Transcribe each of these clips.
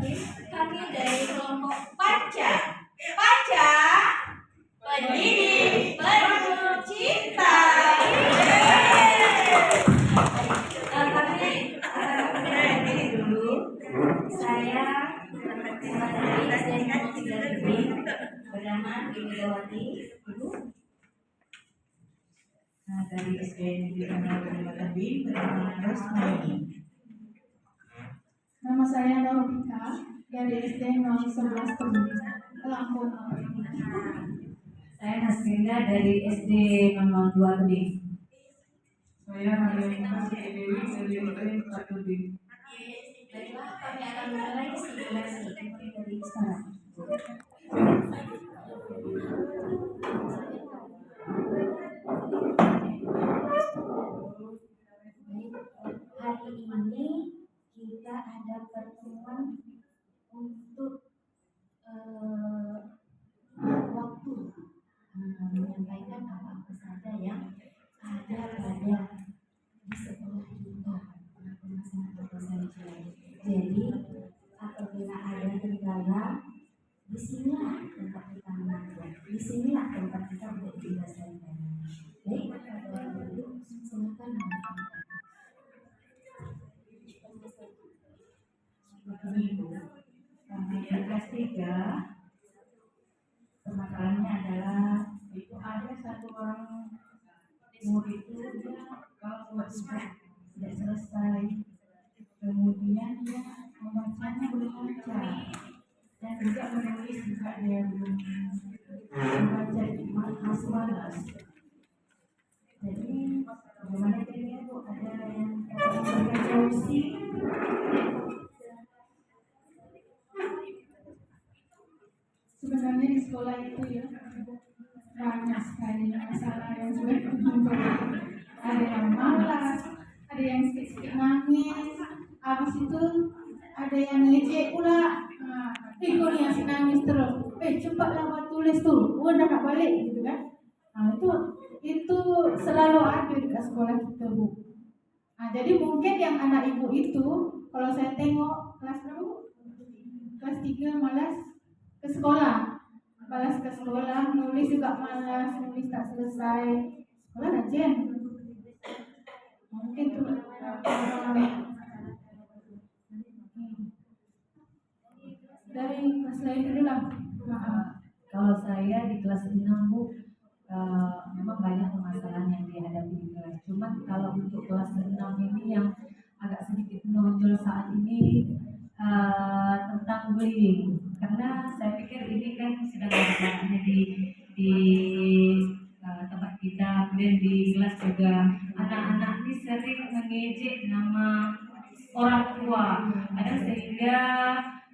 Batin. Kami dari kelompok Panca. Panca, pendidik penuh cinta. Kami akan memperkenalkan diri dulu. Saya dari SD 03 bernama Megawati. Ibu. Dari SD Negeri 03 Tebing bernama Rosmaini. Nama saya Laurika dari SD 011 Tebing, Lampung. Saya Hasrinda dari SD 002 Tebing. Saya Maria Siti Dewi dari SD 4 Tebing. Baiklah, kami akan mulai simulasi dari sekarang. Hari ini kita ada pertemuan untuk waktu menyampaikan apa-apa saja yang ada pada di sekolah kita, apa saja. Jadi apabila ada kendala, disinilah tempat kita mengajar, disinilah tempat kita belajar. Baik, dulu silakan Kami kelas 3, permasalahannya adalah itu ada satu orang murid itu dia kalau buat tugas tidak selesai, kemudian dia membacanya belum lancar dan juga menulis juga dia belum membaca masih malas. Jadi bagaimana dia Bu, ada yang memberikan solusi? Sebenarnya di sekolah itu ya banyak sekali masalah yang sudah terjumpa. Ada yang malas, ada yang sedikit nangis, habis itu ada yang ngejek pula. Kau ni asyik nangis terus. Cepatlah buat tulis tuh. Udah nak balik gitu kan? Itu selalu ada di sekolah kita Bu. Jadi mungkin yang anak ibu itu, kalau saya tengok kelas berapa? Kelas 3 malas ke sekolah, nulis juga malas, nulis tak selesai, sekolah rajin. Mungkin tuh dari kelas lain dulu lah. Kalau saya di kelas 6 Bu, memang banyak permasalahan yang dihadapi di kelas. Cuman kalau untuk kelas 6 ini yang agak sedikit menonjol saat ini tentang bullying, karena saya pikir ini kan sedang masalahnya di tempat kita, kemudian di kelas juga anak-anak ini sering mengejek nama orang tua, ada sehingga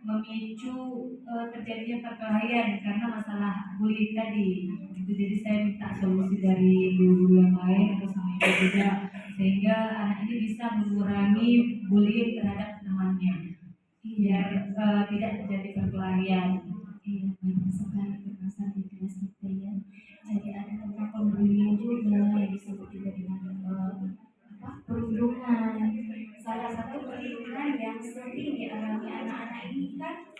memicu terjadinya perkelahian karena masalah bullying tadi. Itu jadi saya minta solusi dari guru yang lain atau sama ibu juga, sehingga anak ini bisa mengurangi bullying terhadap temannya, biar tidak terjadi perkelahian. Iya, banyak sekali permasalahan di kelas kita ya. Jadi ada tentang pembulian juga yang disebut juga dengan perundungan. Salah satu perundungan yang sering dialami anak-anak ini kan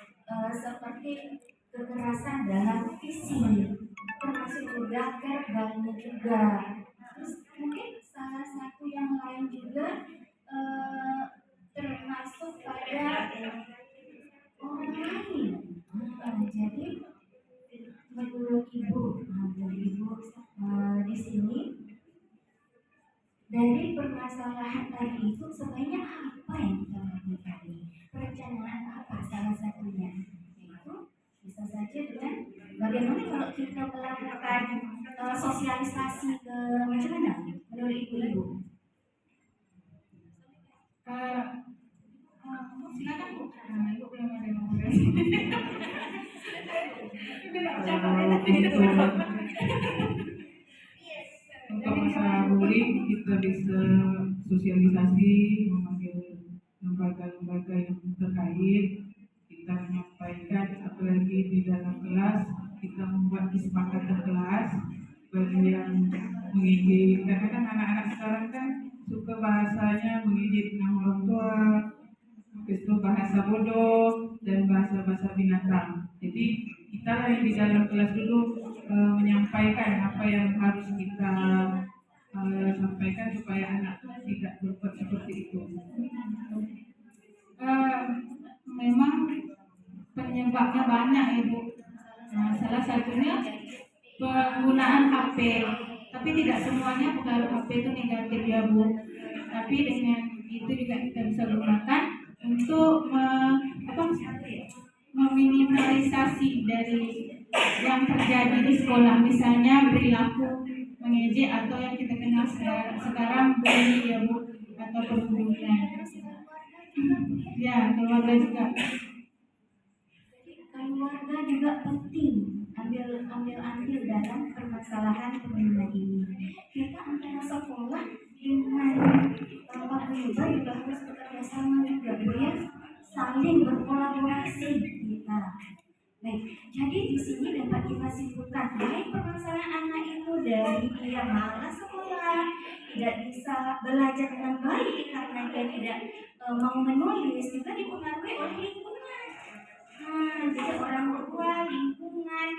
seperti kekerasan dalam fisik, termasuk juga verbalnya juga. Terus mungkin salah satu yang lain juga termasuk pada orang lain. Jadi menurut ibu di sini dari permasalahan tadi itu sebenarnya apa yang kita lakukan? Perencanaan apa salah satunya? Yaitu bisa saja dengan bagaimana kalau kita melakukan sosialisasi ke macam mana menurut ibu-ibu? Silakan Bu. Ibu belum ada yang Untuk masalah bullying kita bisa sosialisasi, memanggil lembaga-lembaga yang terkait, kita menyampaikan, apalagi di dalam kelas kita membuat kesepakatan kelas bagi yang mengejek, karena kan anak-anak sekarang kan suka bahasanya mengejek nama orang tua, habis itu bahasa bodoh dan bahasa-bahasa binatang. Jadi kita lah yang di dalam kelas dulu menyampaikan apa yang harus kita sampaikan supaya anak tidak berbuat seperti itu. Memang penyebabnya banyak ya Bu. Salah satunya penggunaan HP, tapi tidak semuanya pengaruh HP itu negatif ya Bu. Tapi dengan itu juga kita bisa gunakan untuk meminimalisasi dari yang terjadi di sekolah, misalnya perilaku mengejek atau yang kita kenal sekarang bully ya Bu, atau perundungan. Ya, keluarga juga. Keluarga juga penting ambil andil dalam permasalahan perundungan ini. Kita antara sekolah dengan paguyuban juga harus bekerja sama juga Bu ya, saling berkolaborasi kita. Baik, jadi di sini dapat kita simpulkan baik permasalahan anak itu dari dia malas sekolah, tidak bisa belajar dengan baik karena dia tidak mau menulis, juga dipengaruhi oleh lingkungan. Jadi orang tua, lingkungan,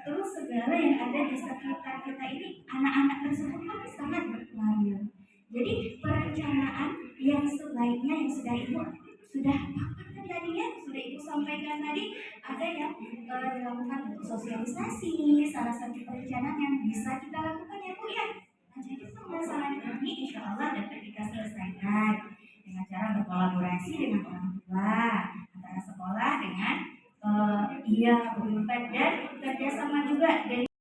terus segala yang ada di sekitar kita ini, anak-anak tersebut kan sangat berpengaruh. Jadi perencanaan yang sebaiknya yang sudah paparkan tadi ya, sudah Ibu sampaikan tadi, ada yang dilakukan untuk sosialisasi, salah satu perencanaan yang bisa kita lakukan ya Bu ya. Nah, jadi permasalahan ini insya Allah dapat kita selesaikan dengan cara berkolaborasi dengan orang tua, antara sekolah dengan paguyuban dan kerjasama juga dari